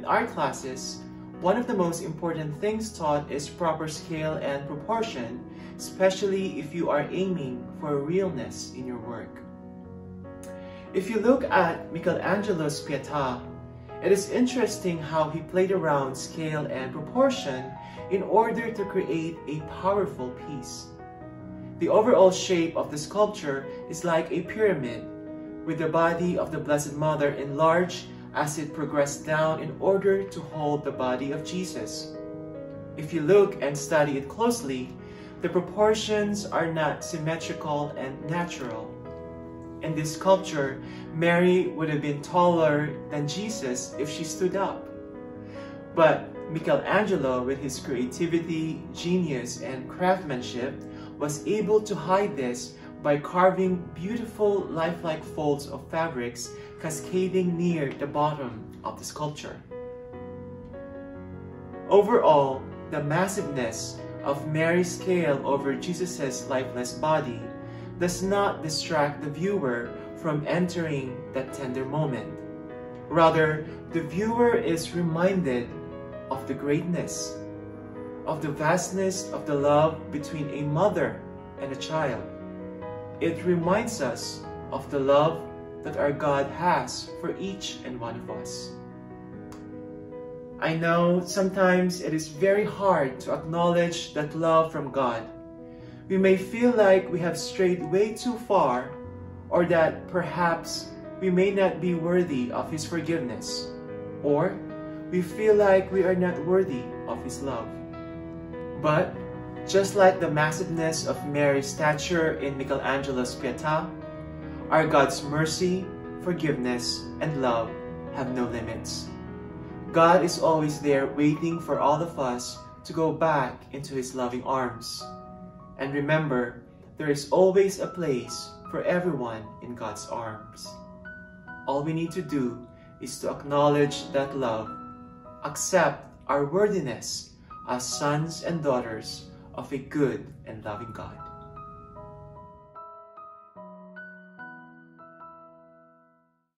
art classes, one of the most important things taught is proper scale and proportion, especially if you are aiming for realness in your work. If you look at Michelangelo's Pietà, it is interesting how he played around scale and proportion in order to create a powerful piece. The overall shape of the sculpture is like a pyramid, with the body of the Blessed Mother enlarged as it progressed down in order to hold the body of Jesus. If you look and study it closely, the proportions are not symmetrical and natural. In this sculpture, Mary would have been taller than Jesus if she stood up. But Michelangelo, with his creativity, genius, and craftsmanship, was able to hide this by carving beautiful lifelike folds of fabrics cascading near the bottom of the sculpture. Overall, the massiveness of Mary's scale over Jesus' lifeless body does not distract the viewer from entering that tender moment. Rather, the viewer is reminded of the greatness, of the vastness of the love between a mother and a child. It reminds us of the love that our God has for each and one of us. I know sometimes it is very hard to acknowledge that love from God. We may feel like we have strayed way too far, or that perhaps we may not be worthy of His forgiveness, or we feel like we are not worthy of His love. But just like the massiveness of Mary's stature in Michelangelo's Pietà, our God's mercy, forgiveness, and love have no limits. God is always there waiting for all of us to go back into His loving arms. And remember, there is always a place for everyone in God's arms. All we need to do is to acknowledge that love, accept our worthiness as sons and daughters of a good and loving God.